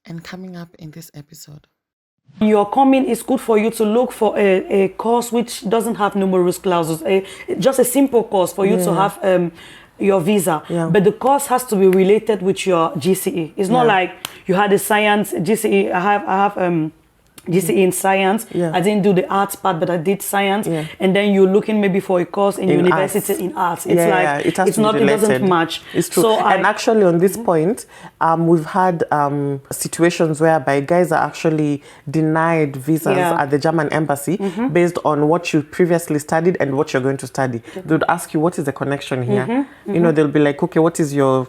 And coming up in this episode. You're coming, it's good for you to look for a course which doesn't have numerous clauses, just a simple course for you to have your visa. But the course has to be related with your GCE. It's not like you had a science GCE. I have GCE in science. I didn't do the arts part, but I did science. And then you're looking maybe for a course in university in arts. It's it doesn't match. It's true. So and actually on this point, we've had situations whereby guys are actually denied visas at the German embassy based on what you previously studied and what you're going to study. They would ask you, what is the connection here? You know, they'll be like, okay, what is your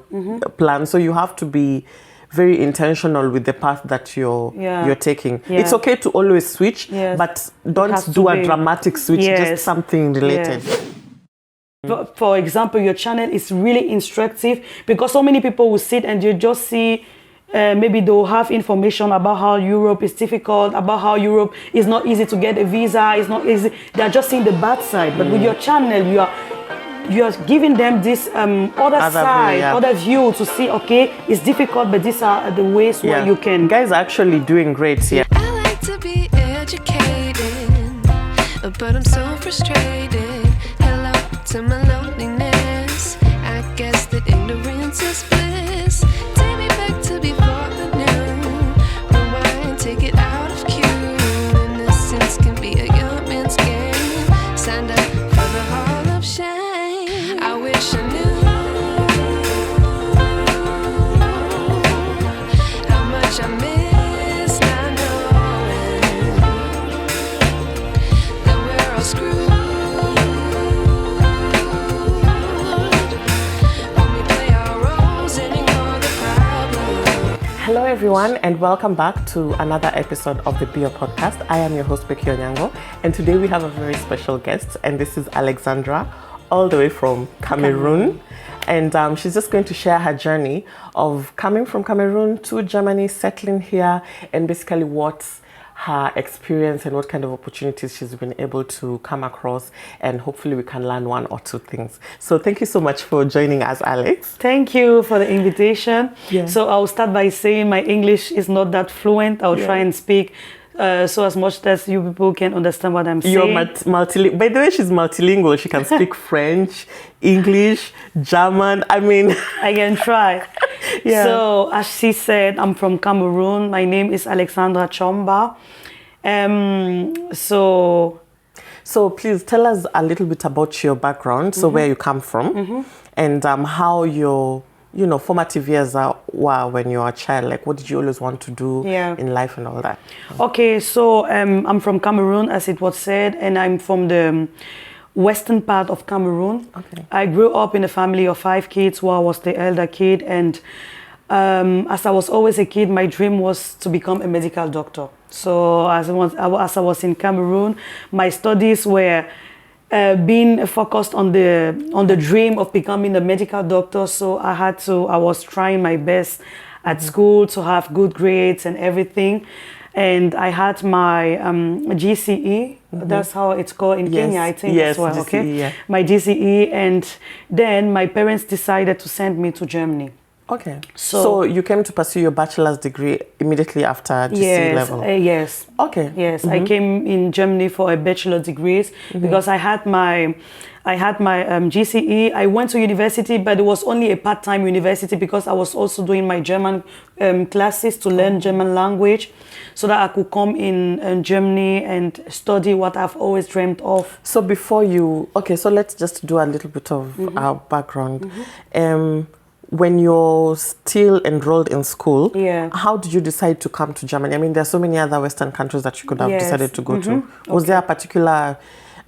plan? So you have to be very intentional with the path that you're taking. It's okay to always switch, but don't do a dramatic switch, just something related. For example, your channel is really instructive because so many people will sit and you just see maybe they'll have information about how Europe is difficult, about how Europe is not easy to get a visa, it's not easy. They're just seeing the bad side. But with your channel, you're giving them this other view to see, okay, it's difficult, but these are the ways where you can. Guys are actually doing great here. I like to be educated, but I'm so frustrated. Hello to my loneliness. I guess that ignorance is bliss. Take me back to before the new. Rewind, take it out of cue. Innocence can be a young man's game. Signed up for the hall of shame. I wish I knew how much I miss not knowing that we're all screwed when we play our roles and ignore the problem. Hello everyone and welcome back to another episode of the Bio Podcast. I am your host Becky Onyango and today we have a very special guest and this is Alexandra, all the way from Cameroon. And she's just going to share her journey of coming from Cameroon to Germany, settling here, and basically what's her experience and what kind of opportunities she's been able to come across, and hopefully we can learn one or two things. So thank you so much for joining us, Alex. Thank you for the invitation. So I'll start by saying my English is not that fluent. I'll try and speak so as much as you people can understand what I'm saying. You're multilingual. By the way, she's multilingual. She can speak French, English, German. I mean, I can try. So as she said, I'm from Cameroon. My name is Alexandra Chomba. So please tell us a little bit about your background. So where you come from, and how your formative years were when you were a child. Like, what did you always want to do in life and all that? Okay, so I'm from Cameroon, as it was said, and I'm from the western part of Cameroon. I grew up in a family of 5 kids where I was the elder kid, and as I was always a kid, my dream was to become a medical doctor. So as I was in Cameroon, my studies were being focused on the dream of becoming a medical doctor. So I was trying my best at school to have good grades and everything. And I had my GCE, that's how it's called in Kenya, I think as well, GCE, my GCE, and then my parents decided to send me to Germany. Okay. So you came to pursue your bachelor's degree immediately after GCE level? Yes. Okay. Yes, I came in Germany for a bachelor degrees because I had my GCE. I went to university, but it was only a part-time university because I was also doing my German classes to learn German language so that I could come in Germany and study what I've always dreamt of. So so let's just do a little bit of our background. When you're still enrolled in school, how did you decide to come to Germany? I mean, there are so many other Western countries that you could have decided to go to. Was there a particular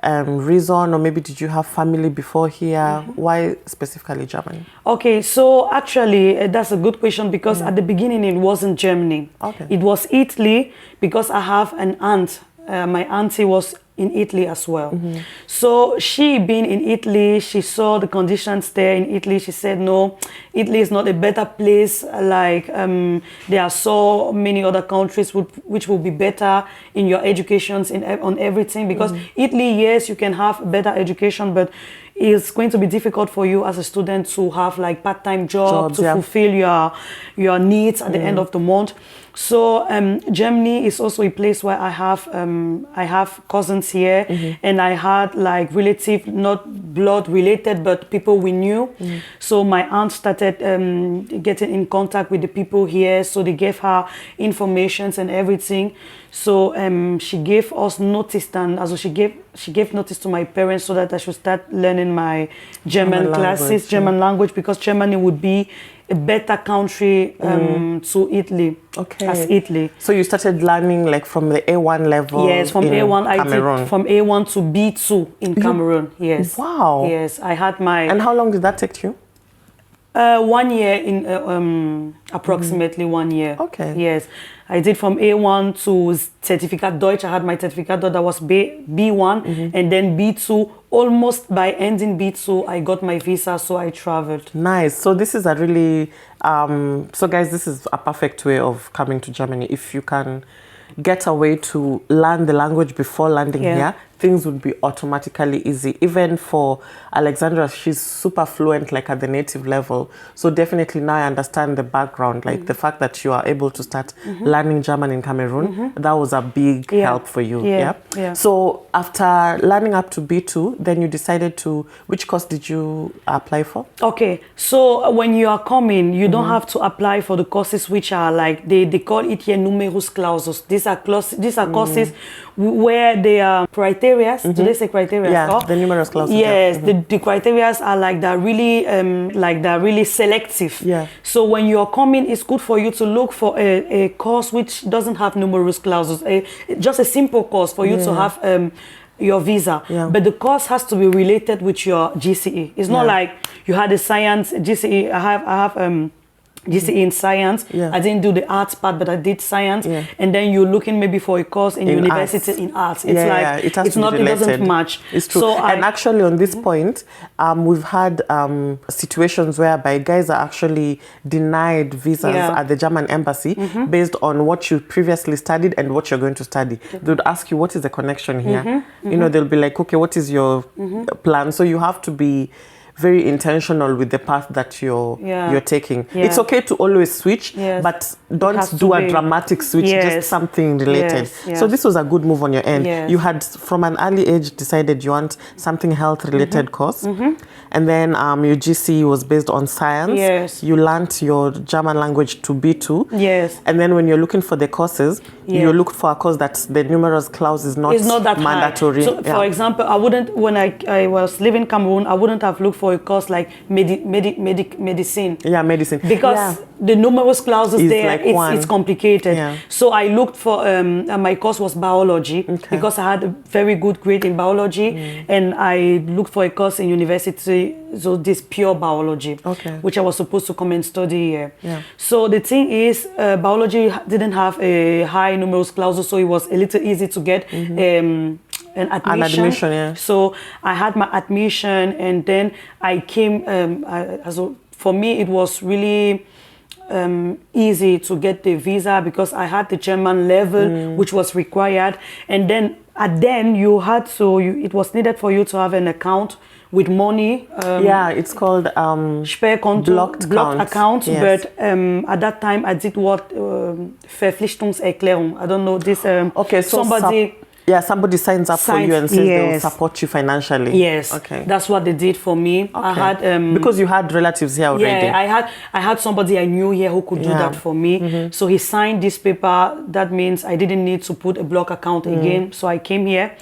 reason, or maybe did you have family before here? Why specifically Germany? Okay, so actually that's a good question because at the beginning it wasn't Germany. It was Italy because I have an aunt. My auntie was in Italy as well. So she being in Italy, she saw the conditions there in Italy. She said, no, Italy is not a better place. Like there are so many other countries which will be better in your educations on everything. Because Italy, yes, you can have better education, but it's going to be difficult for you as a student to have like part-time jobs to yeah. fulfill your needs at the end of the month. So Germany is also a place where I have cousins here, and I had like relative, not blood related, but people we knew. So my aunt started getting in contact with the people here, so they gave her informations and everything. So she gave us notice, and also she gave notice to my parents so that I should start learning my German classes, German language, because Germany would be a better country to Italy, as Italy. So you started learning like from the A1 level? Yes, from A1. Cameroon. I did from A1 to B2 in Cameroon. Yes. Wow. Yes, I had my. And how long did that take you? 1 year in approximately 1 year. Okay. Yes, I did from A1 to Certificat Deutsch. I had my Certificat Deutsch, that was B1, and then B2. Almost by ending B2, I got my visa, so I traveled. Nice. So this is a really, so guys, this is a perfect way of coming to Germany. If you can get a way to learn the language before landing here, things would be automatically easy. Even for Alexandra, she's super fluent, like at the native level. So definitely now I understand the background, like the fact that you are able to start learning German in Cameroon, that was a big help for you. Yeah. So after learning up to B2, then you decided to, which course did you apply for? Okay, so when you are coming, you don't have to apply for the courses which are like, they call it here numerus clausus. These are courses where they are criteria. Do they say criteria? Yeah, the numerous clauses. Yes, the criteria are like they're really selective. Yeah. So when you're coming, it's good for you to look for a course which doesn't have numerous clauses. Just a simple course for you to have your visa. But the course has to be related with your GCE. It's not like you had a science GCE. I have GCE in science. I didn't do the arts part, but I did science. And then you're looking maybe for a course in university arts. In arts. It's it doesn't match. It's true. So and actually on this point, we've had situations whereby guys are actually denied visas at the German embassy based on what you previously studied and what you're going to study. They would ask you, what is the connection here? You know, they'll be like, okay, what is your plan? So you have to be very intentional with the path that you're taking. It's okay to always switch, but don't do a dramatic switch, just something related. So this was a good move on your end. You had from an early age decided you want something health related course, and then your GCE was based on science. You learned your German language to B2. And then when you're looking for the courses, you look for a course that the numerous clause is not that mandatory. So for example, I wouldn't, when I was living in Cameroon, I wouldn't have looked for a course like medicine. Medicine. Because the numerous clauses is there, like it's complicated. So I looked for, my course was biology, because I had a very good grade in biology, and I looked for a course in university, so this pure biology, which I was supposed to come and study here. So the thing is, biology didn't have a high numerous clauses, so it was a little easy to get an admission. So I had my admission, and then I came. For me, it was really easy to get the visa because I had the German level, which was required. And then you had to. It was needed for you to have an account with money. It's called blocked account. But at that time I did what Verpflichtungserklärung. I don't know this. So somebody signs up for you and says they will support you financially. That's what they did for me. I had because you had relatives here already. I had somebody I knew here who could do that for me. So he signed this paper. That means I didn't need to put a block account again. So I came here.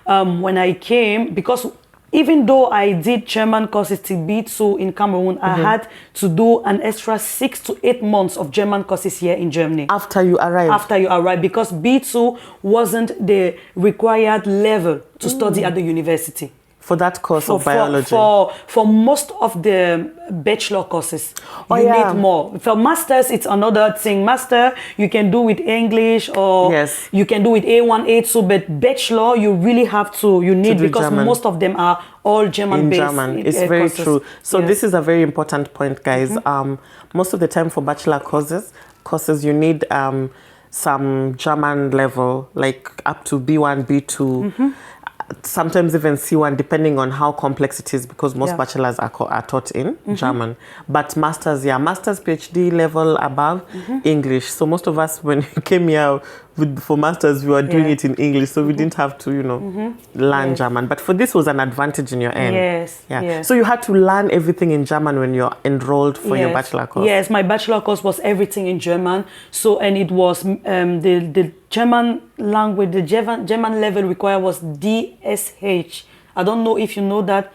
When I came, because even though I did German courses till B2 in Cameroon, I had to do an extra 6 to 8 months of German courses here in Germany. After you arrived? Because B2 wasn't the required level to study at the university. For that course of biology? For most of the bachelor courses, you need more. For masters, it's another thing. Master, you can do with English, or you can do with A1, A2, but bachelor, you really have to, because German. Most of them are all German-based. It's very true. So this is a very important point, guys. Most of the time for bachelor courses, you need some German level, like up to B1, B2. sometimes even C1, depending on how complex it is, because most bachelors are taught in German. But masters, masters, PhD level above English. So most of us, when we came here for masters, we were doing it in English, so we didn't have to, learn German. But for this was an advantage in your end. Yes. So you had to learn everything in German when you're enrolled for your bachelor course. Yes, my bachelor course was everything in German. So, and it was the German language, the German level required was DSH. I don't know if you know that.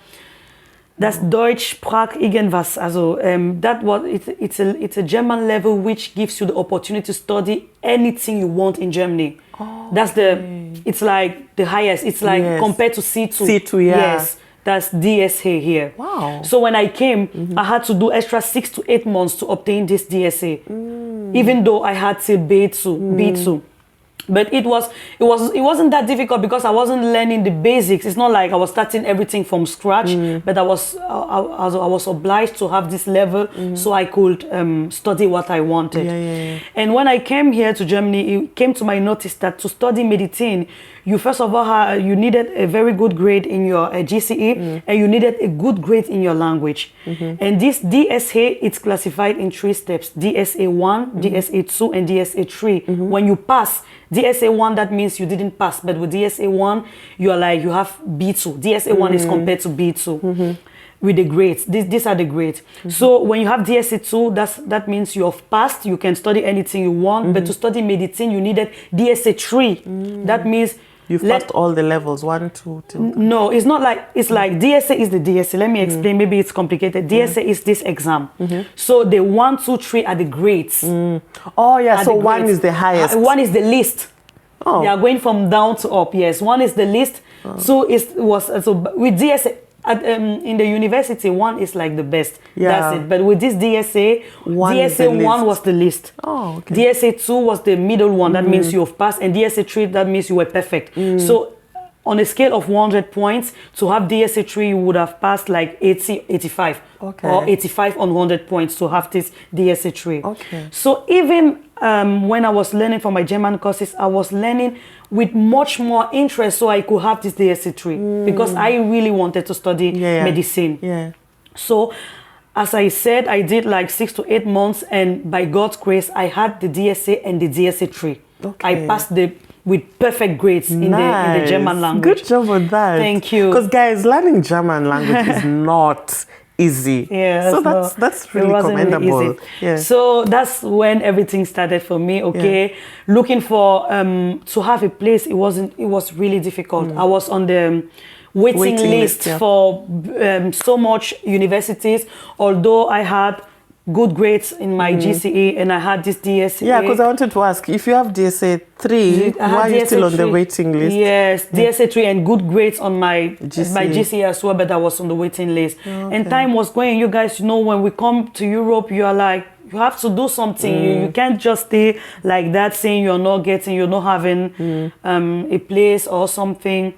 That's Deutsch Sprach irgendwas. Also, that was it's a German level which gives you the opportunity to study anything you want in Germany. That's it's like the highest. It's like compared to C2. C2, Yes, that's DSA here. Wow. So when I came, I had to do extra 6 to 8 months to obtain this DSA, even though I had till B2. But it wasn't that difficult because I wasn't learning the basics. It's not like I was starting everything from scratch, but I was obliged to have this level so I could study what I wanted. And when I came here to Germany, it came to my notice that to study medicine, you first of all you needed a very good grade in your GCE, and you needed a good grade in your language. And this DSA, it's classified in 3 steps: DSA 1, DSA 2, and DSA 3. When you pass DSA 1, that means you didn't pass, but with DSA 1, you have B2. DSA 1 is compared to B2 with the grades. These are the grades. So when you have DSA 2, that means you have passed. You can study anything you want, but to study medicine, you needed DSA 3. That means you've passed all the levels, 1, 2, 3. No, it's not like, it's like DSA is the DSA. Let me explain, maybe it's complicated. DSA is this exam. So the 1, 2, 3 are the grades. Oh yeah, so 1 is the highest. 1 is the least. They are going from down to up, yes. 1 is the least. So with DSA, in the university, 1 is like the best. That's it. But with this DSA, DSA 1 was the least. DSA 2 was the middle one. That means you have passed. And DSA 3, that means you were perfect. So on a scale of 100 points, to have DSA 3, you would have passed like 80, 85. Or 85 on 100 points to have this DSA 3. So even when I was learning for my German courses, I was learning with much more interest so I could have this DSA 3 because I really wanted to study medicine. So as I said, I did like 6 to 8 months, and by God's grace, I had the DSA and the DSA 3. I passed with perfect grades in the German language. Good job on that. Thank you. Because guys, learning German language is not easy. So that's really commendable. Really so that's when everything started for me. Looking for to have a place, it was really difficult. I was on the waiting list for so much universities, although I had good grades in my GCE and I had this DSA. Yeah, because I wanted to ask, if you have DSA 3, why are you still on the waiting list? Yes, DSA 3 and good grades on my GCE as well, but I was on the waiting list. And time was going. You guys know, when we come to Europe, you are like, you have to do something. You can't just stay like that saying you're not having a place or something.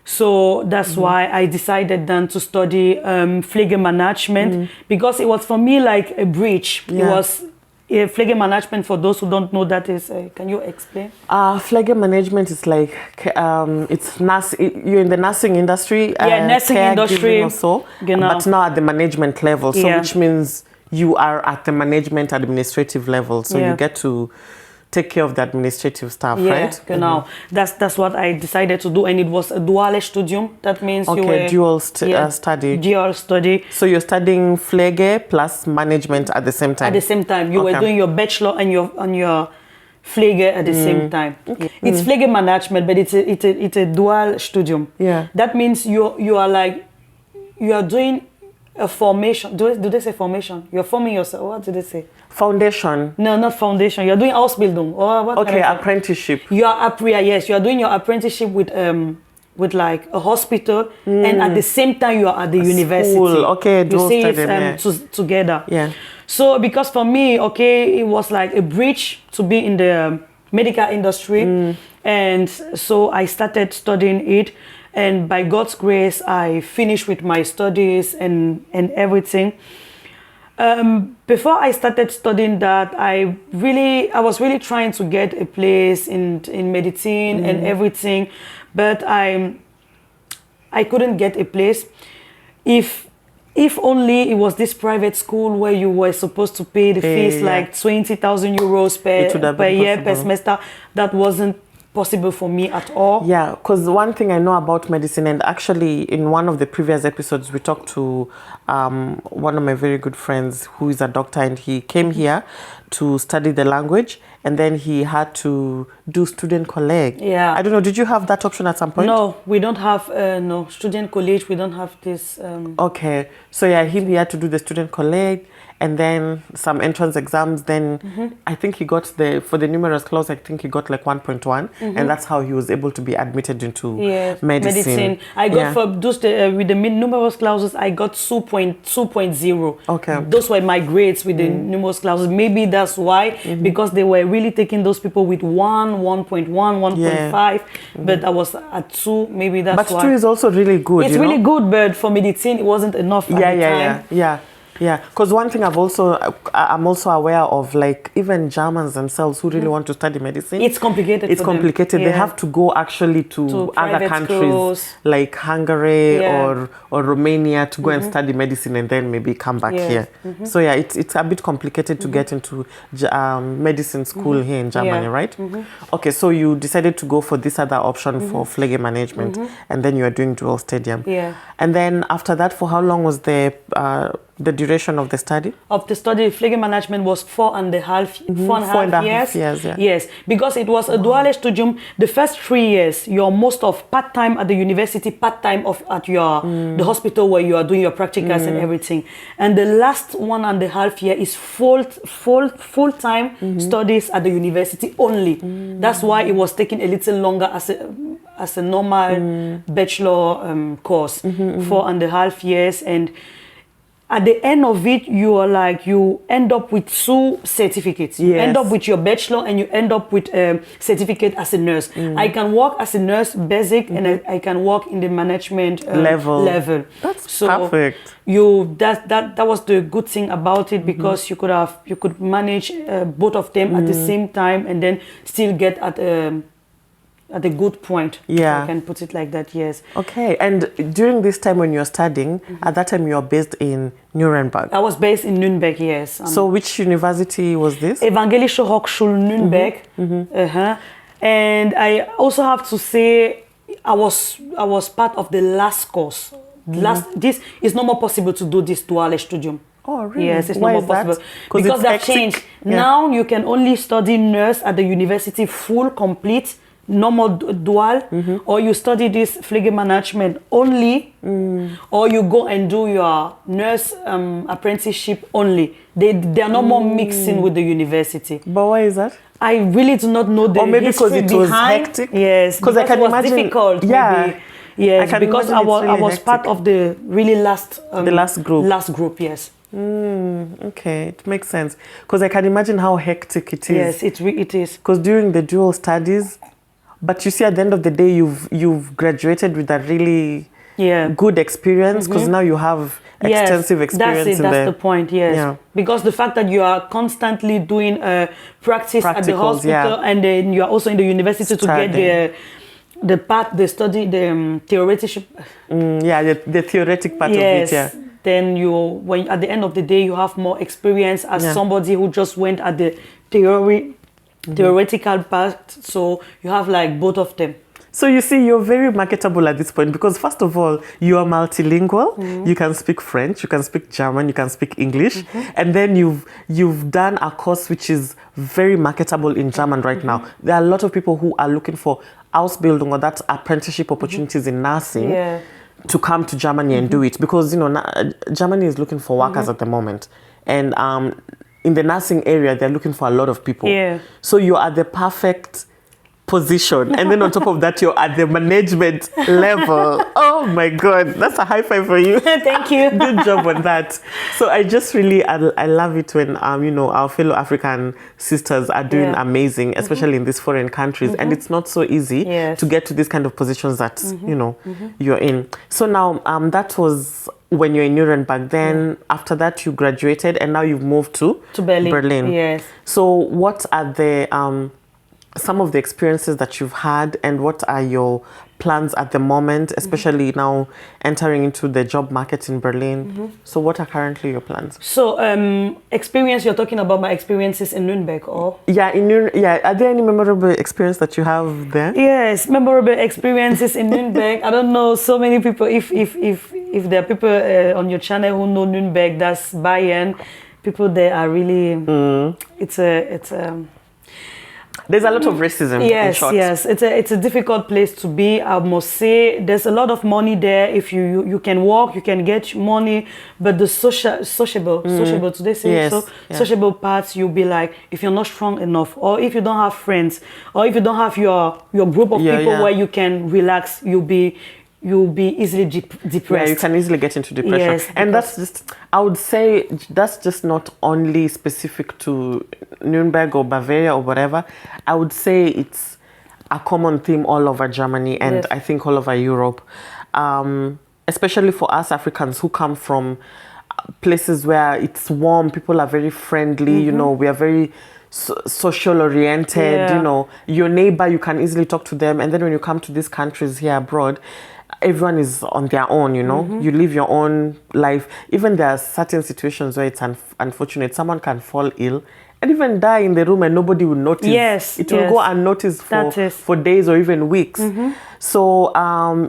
So that's why I decided then to study Pflegemanagement because it was for me like a bridge. It was Pflegemanagement, for those who don't know, that is, can you explain? Pflegemanagement is like, you're in the nursing industry. Nursing industry. Also, but now at the management level, so which means you are at the management administrative level. So you get to take care of the administrative stuff, right? Genau. That's what I decided to do, and it was a dual studium. That means you were dual study. Dual study. So you're studying Pflege plus management at the same time. At the same time, you were doing your bachelor and your Pflege at the same time. It's Pflegemanagement, but it's a dual studium. That means you are doing a formation. Do they say formation? You're forming yourself. What do they say? Foundation. No, not foundation. You're doing Ausbildung. Or what? Apprenticeship. You are doing your apprenticeship with like a hospital, and at the same time you are at the university. School. You see it together. So because for me, it was like a bridge to be in the medical industry, and so I started studying it. And by God's grace, I finished with my studies and everything. Before I started studying that, I was really trying to get a place in medicine and everything, but I couldn't get a place. If only it was this private school where you were supposed to pay the fees like 20,000 euros per year, per semester, that wasn't possible for me at all. Yeah, because one thing I know about medicine, and actually in one of the previous episodes we talked to one of my very good friends who is a doctor, and he came here to study the language, and then he had to do student college. Yeah. I don't know, did you have that option at some point? No, we don't have student college. We don't have this. Okay, so yeah, he had to do the student college, and then some entrance exams. Then I think he got for the numerous clause, I think he got like 1.1, and that's how he was able to be admitted into medicine. I got for those with the numerous clauses, I got 2.0. Okay. Those were my grades with the numerous clauses. Maybe that's why, because they were really taking those people with 1.1, 1.5, but I was at 2. Maybe that's why. But 2 is also really good. It's really good, but for medicine, it wasn't enough at the time. Yeah, because one thing I'm also aware of, like even Germans themselves who really want to study medicine. It's complicated. It's complicated. They have to go actually to other countries schools, like Hungary or Romania to go and study medicine, and then maybe come back here. So yeah, it's a bit complicated to get into medicine school here in Germany, right? Okay, so you decided to go for this other option for Pflege management, and then you are doing dual studium. Yeah. And then after that, for how long was the duration of the study? Of the study, Pflege management was 4.5 years. Yes, because it was a dual studium. The first 3 years, you're most of part-time at the university, part-time at the hospital where you are doing your practicals and everything. And the last 1.5 year is full-time studies at the university only. That's why it was taking a little longer as a normal bachelor course, 4.5 years. And at the end of it, you end up with 2 certificates. You end up with your bachelor, and you end up with a certificate as a nurse. I can work as a nurse, basic, and I can work in the management level. That's perfect. That was the good thing about it, because you could manage both of them at the same time, and then still get at a good point. Yeah. I can put it like that, yes. Okay, and during this time when you're studying, at that time you were based in Nuremberg. I was based in Nuremberg, yes. So which university was this? Evangelische Hochschule Nuremberg. And I also have to say, I was part of the last course. This is no more possible to do this dual studium. Oh, really? Yes, it's Why not more is possible. that? Because they've changed. Yeah. Now you can only study nurse at the university full, complete, normal dual, or you study this Pflege management only, or you go and do your nurse apprenticeship only. They are no more mixing with the university. But why is that? I really do not know the or maybe because it was hectic. Yes, because I can it was imagine, difficult. Yeah. Maybe. Yes, because I was part of the really last group. Last group, yes. Okay, it makes sense, because I can imagine how hectic it is. Yes, it is. Because during the dual studies, but you see, at the end of the day, you've graduated with a really good experience, because now you have extensive experience. That's the point. Yes, because the fact that you are constantly doing practice at the hospital, and then you are also in the university to get the theoretical. The theoretic part of it. Yeah. Then when at the end of the day, you have more experience as somebody who just went at the theoretical part, so you have like both of them. So you see, you're very marketable at this point, because first of all, you are multilingual. You can speak French, you can speak German, you can speak English, and then you've done a course which is very marketable in German right now. There are a lot of people who are looking for Ausbildung, or that apprenticeship opportunities in nursing, to come to Germany and do it, because Germany is looking for workers at the moment, and in the nursing area, they're looking for a lot of people. So you're at the perfect position. And then on top of that, you're at the management level. Oh my God, that's a high five for you. Thank you. Good job on that. So I just really, I love it when, our fellow African sisters are doing amazing, especially in these foreign countries. And it's not so easy to get to these kind of positions that, you're in. So now that was when you're in Nuremberg. Then after that, you graduated, and now you've moved to Berlin. Yes. So what are the some of the experiences that you've had, and what are your plans at the moment, especially now entering into the job market in Berlin? So what are currently your plans? So experience, you're talking about my experiences in Nuremberg, or? Yeah, are there any memorable experience that you have there? Yes, memorable experiences in Nuremberg. I don't know so many people, if there are people on your channel who know Nuremberg, that's Bayern. People there are really, There's a lot of racism. Yes, in short. yes. It's a difficult place to be. I must say, there's a lot of money there. If you can work, you can get money, but the sociable. Do they say Yes, so? yeah. Sociable parts, you'll be like, if you're not strong enough, or if you don't have friends, or if you don't have your group of people where you can relax, you'll be easily depressed. Yeah, you can easily get into depression. Yes, and that's just, I would say, that's just not only specific to Nuremberg or Bavaria or whatever. I would say it's a common theme all over Germany, and Yes. I think all over Europe. Especially for us Africans who come from places where it's warm, people are very friendly, you know, we are very social oriented, Yeah. you know, your neighbor, you can easily talk to them. And then when you come to these countries here abroad, everyone is on their own, you know, you live your own life. Even there are certain situations where it's unfortunate, someone can fall ill and even die in the room and nobody will notice. Yes, it will yes. go unnoticed for days or even weeks. So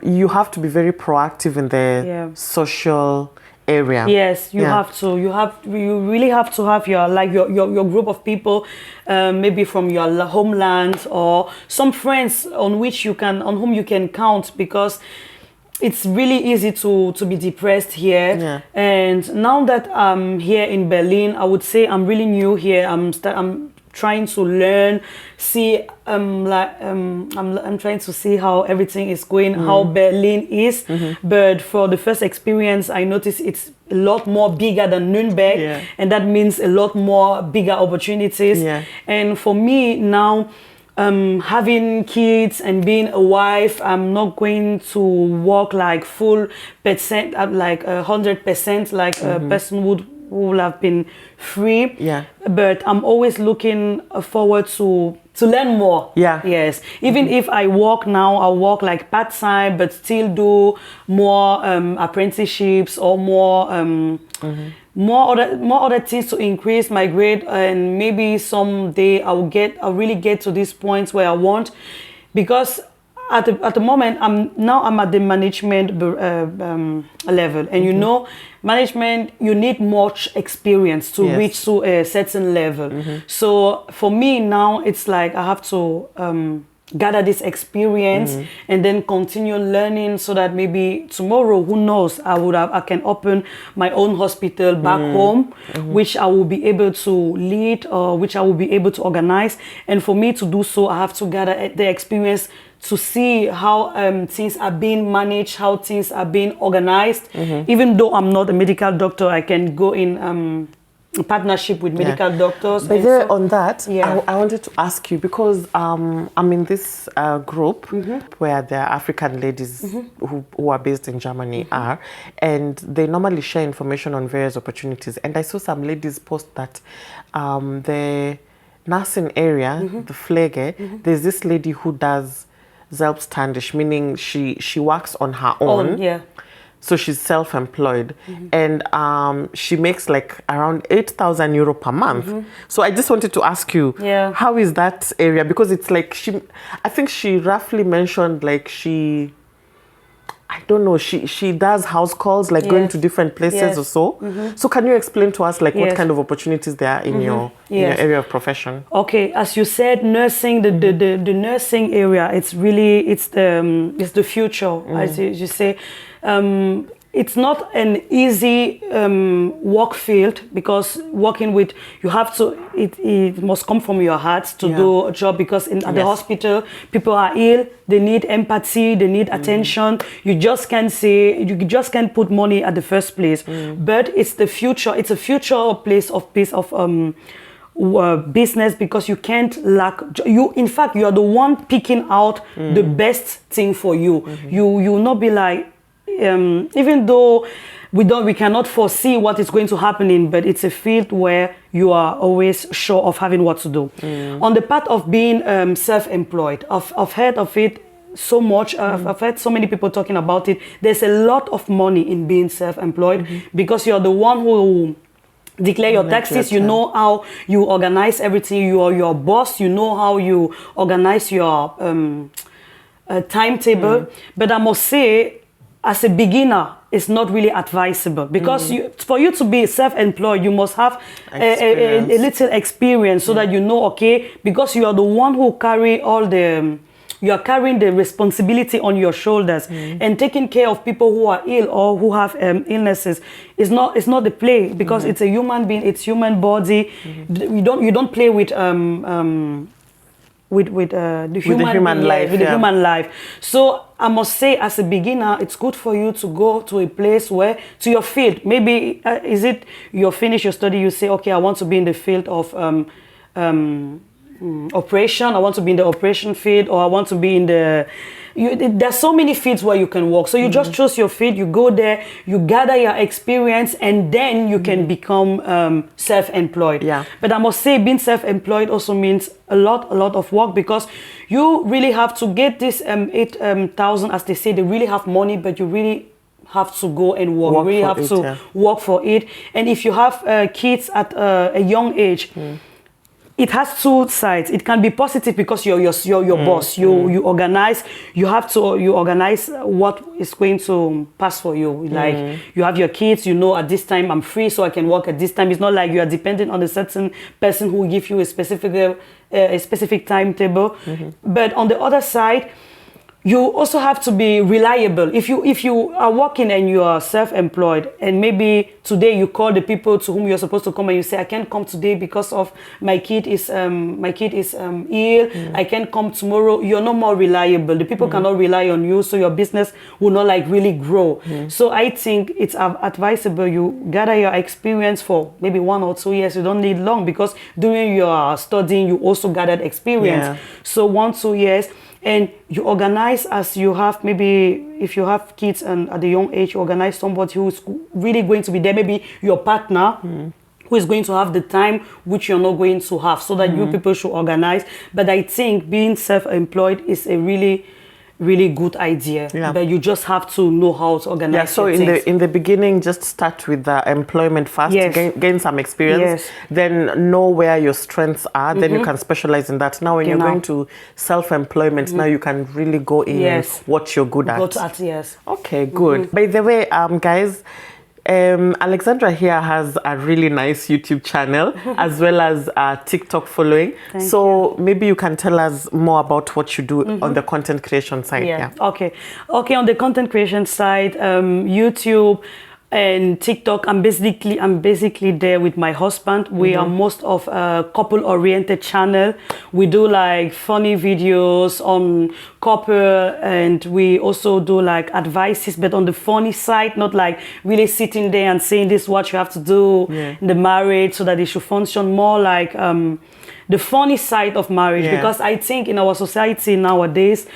you have to be very proactive in the social area. Yes, you have to. You really have to have your group of people, maybe from your homeland, or some friends on whom you can count, because it's really easy to be depressed here. Yeah. And now that I'm here in Berlin, I would say I'm really new here. I'm trying to learn, I'm trying to see how everything is going, how Berlin is. But for the first experience, I noticed it's a lot more bigger than Nuremberg, and that means a lot more bigger opportunities. And for me now, having kids and being a wife, I'm not going to work like full percent, like 100%, like a person who will have been free. But I'm always looking forward to learn more. Yes. Even if I work now, I'll work like part-time, but still do more apprenticeships or more other things to increase my grade, and maybe someday I'll really get to this point where I want, because at the moment I'm at the management level, and you know, management, you need much experience to reach to a certain level. So for me now, it's like I have to gather this experience and then continue learning, so that maybe tomorrow, who knows, I can open my own hospital back home, which I will be able to lead, or which I will be able to organize. And for me to do so, I have to gather the experience to see how things are being managed, how things are being organized. Even though I'm not a medical doctor, I can go in partnership with medical doctors. But there, on that, I wanted to ask you, because I'm in this group where the African ladies who are based in Germany are, and they normally share information on various opportunities. And I saw some ladies post that the nursing area, the Pflege, there's this lady who does selbstständig, meaning she works on her own. So she's self-employed, and she makes like around 8,000 euro per month. So I just wanted to ask you, how is that area? Because it's like I think she roughly mentioned like she does house calls, like going to different places or so. So can you explain to us like what kind of opportunities there are in your area of profession? Okay, as you said, nursing, the nursing area, it's the future, as you say. It's not an easy work field, because working with, you have to, it must come from your heart to do a job, because at the hospital, people are ill, they need empathy, they need attention. You just can't put money at the first place. But it's the future, it's a future place of business, because you can't lack. In fact, you are the one picking out the best thing for you. You will not be like, even though we cannot foresee what is going to happen in, but it's a field where you are always sure of having what to do. On the part of being self-employed, I've heard of it so much. I've heard so many people talking about it. There's a lot of money in being self-employed because you're the one who declare your taxes. You know how you organize everything. You are your boss. You know how you organize your timetable. But I must say, as a beginner, it's not really advisable because for you to be self-employed, you must have a little experience so that you know, okay, because you are the one who carry all the, you are carrying the responsibility on your shoulders and taking care of people who are ill or who have illnesses. It's not the play because it's a human being, it's human body. You don't play with the human life. With the human life. So I must say, as a beginner, it's good for you to go to a place where, to your field. Maybe, is it you finish your study, you say, okay, I want to be in the field of operation, I want to be in the operation field, or I want to be in the... there's so many fields where you can work. So you just choose your field, you go there, you gather your experience, and then you can become self-employed. Yeah. But I must say, being self-employed also means a lot of work because you really have to get this 8,000, as they say, they really have money, but you really have to go and work. You really have to work for it. And if you have kids at a young age, it has two sides. It can be positive because you're your boss. You organize. You organize what is going to pass for you. Like you have your kids. You know, at this time I'm free, so I can work at this time. It's not like you are dependent on a certain person who will give you a specific timetable. But on the other side, you also have to be reliable. If you are working and you are self-employed, and maybe today you call the people to whom you're supposed to come and you say, I can't come today because of my kid is ill. I can't come tomorrow. You're no more reliable. The people cannot rely on you, so your business will not like really grow. So I think it's advisable you gather your experience for maybe 1 or 2 years. You don't need long because during your studying you also gathered experience. So 1-2 years. And you organize as you have, maybe if you have kids and at a young age, you organize somebody who is really going to be there, maybe your partner, who is going to have the time which you're not going to have, so that you people should organize. But I think being self-employed is a really good idea. But you just have to know how to organize. So in the beginning, just start with the employment first, gain some experience, then know where your strengths are, then you can specialize in that. Now when you're going to self-employment, now you can really go in what you're good at. Okay, good. By the way, guys, Alexandra here has a really nice YouTube channel as well as a TikTok following. So maybe you can tell us more about what you do on the content creation side. Okay, on the content creation side, YouTube and TikTok, I'm basically there with my husband. We are most of a couple-oriented channel. We do like funny videos on couple, and we also do like advices, but on the funny side, not like really sitting there and saying this is what you have to do in the marriage, so that it should function more like the funny side of marriage. Because I think in our society nowadays,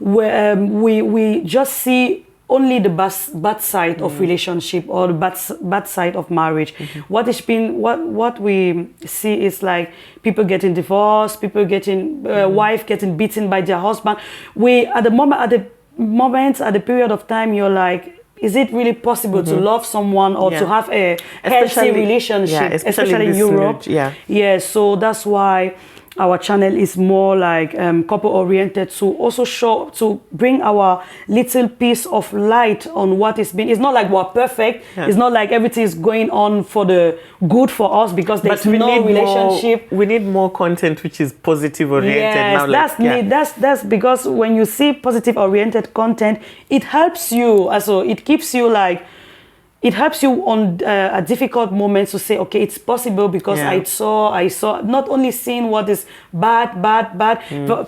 where we just see only the bad side of relationship or the bad side of marriage. What we see is like people getting divorced, people getting wife getting beaten by their husband. At the period of time, you're like, is it really possible to love someone or to have a healthy relationship, especially in Europe? So that's why our channel is more like couple oriented, to also to bring our little piece of light on what is being. It's not like we're perfect. It's not like everything is going on for the good for us, because there's no relationship. We need more content which is positive oriented. That's because when you see positive oriented content, it helps you. Also, it keeps you like. It helps you on a difficult moment to say, okay, it's possible, because I saw not only seeing what is bad.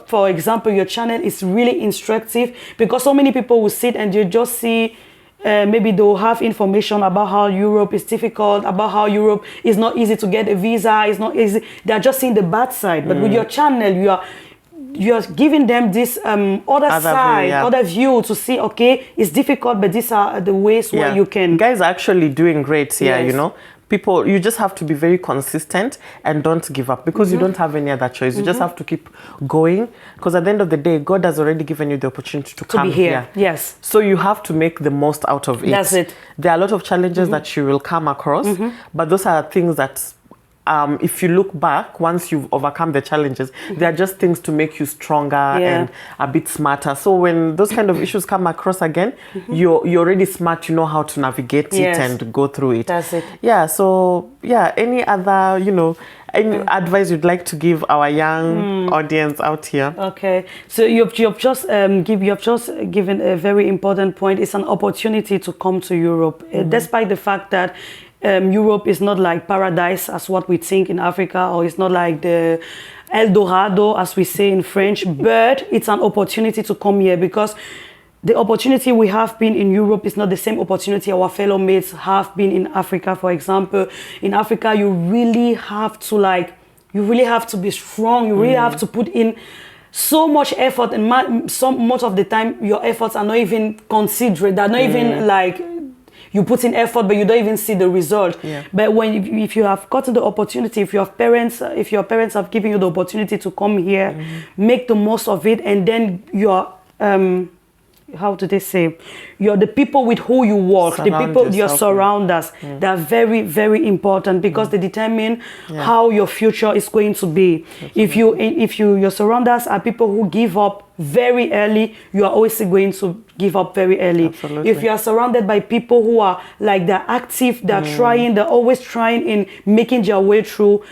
For example, your channel is really instructive, because so many people will sit and you just see, maybe they'll have information about how Europe is difficult, about how Europe is not easy to get a visa, it's not easy. They're just seeing the bad side. But with your channel, you're giving them this other side, view, yeah. other view to see, okay, it's difficult, but these are the ways where you can. Guys are actually doing great here, Yes. you know. People, you just have to be very consistent and don't give up because you don't have any other choice. You just have to keep going because at the end of the day, God has already given you the opportunity to come be here. Yes. So you have to make the most out of it. That's it. There are a lot of challenges that you will come across, but those are things that if you look back, once you've overcome the challenges, they are just things to make you stronger and a bit smarter. So when those kind of issues come across again, you're already smart, you know how to navigate it and go through it. That's it. Yeah, so yeah, any other, you know, any advice you'd like to give our young audience out here? Okay, so you've just given a very important point. It's an opportunity to come to Europe, despite the fact that Europe is not like paradise as what we think in Africa, or it's not like the El Dorado as we say in French, but it's an opportunity to come here because the opportunity we have been in Europe is not the same opportunity our fellow mates have been in Africa. For example, in Africa, you really have to be strong. You really have to put in so much effort, and much of the time your efforts are not even considered. They're not even like you put in effort, but you don't even see the result. Yeah. But if you have gotten the opportunity, if your parents have given you the opportunity to come here, make the most of it, and then you're how do they say? You're the people with who you work, the people your surrounders. They're very, very important because they determine how your future is going to be. Absolutely. If your surrounders are people who give up very early, you are always going to give up very early. Absolutely. If you are surrounded by people who are like they're active, they're trying, they're always trying in making their way through.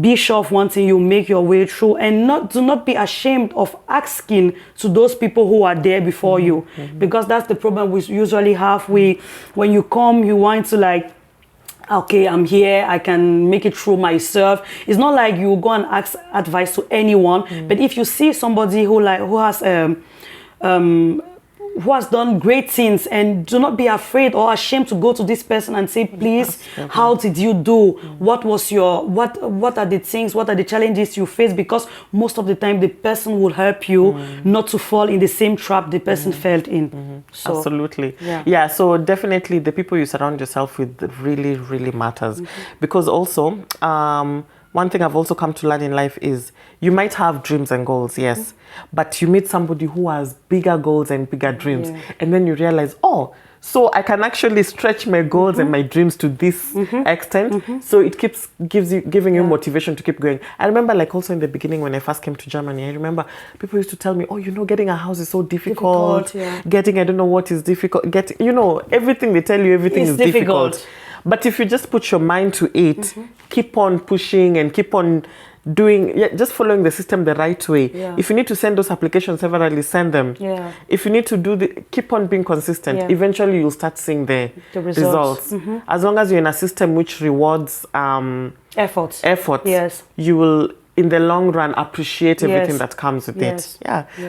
Be sure of one thing, you make your way through, and do not be ashamed of asking to those people who are there before you, because that's the problem we usually have. When you come, you want to like, okay, I'm here, I can make it through myself. It's not like you go and ask advice to anyone, but if you see somebody who has done great things, and do not be afraid or ashamed to go to this person and say, please, how did you do? What are the things, what are the challenges you face? Because most of the time the person will help you not to fall in the same trap the person fell in. So, absolutely. Yeah, so definitely the people you surround yourself with really, really matters. Because also, one thing I've also come to learn in life is you might have dreams and goals, yes, but you meet somebody who has bigger goals and bigger dreams, and then you realize, oh, so I can actually stretch my goals and my dreams to this extent. So it keeps giving you motivation to keep going. I remember, like, also in the beginning when I first came to Germany, I remember people used to tell me, oh, you know, getting a house is so difficult. Getting, I don't know what is difficult. You know, everything they tell you, everything is difficult. But if you just put your mind to it, keep on pushing and keep on doing, just following the system the right way. If you need to send those applications severally, send them. If you need to keep on being consistent, eventually you'll start seeing the results. As long as you're in a system which rewards effort, you will, in the long run, appreciate everything that comes with it.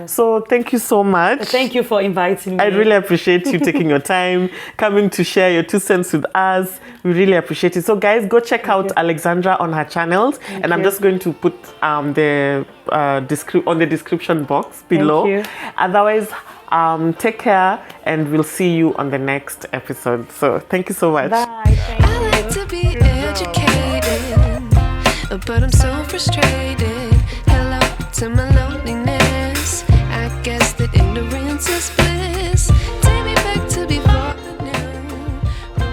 So thank you so much. Thank you for inviting me. I really appreciate you taking your time, coming to share your 2 cents with us. We really appreciate it. So guys, go check out Alexandra on her channels. And I'm just going to put on the description box below. Otherwise, take care, and we'll see you on the next episode. So thank you so much. Bye. Thank you. I like to be educated, but I'm so frustrated. Hello to my loneliness. I guess that ignorance is bliss.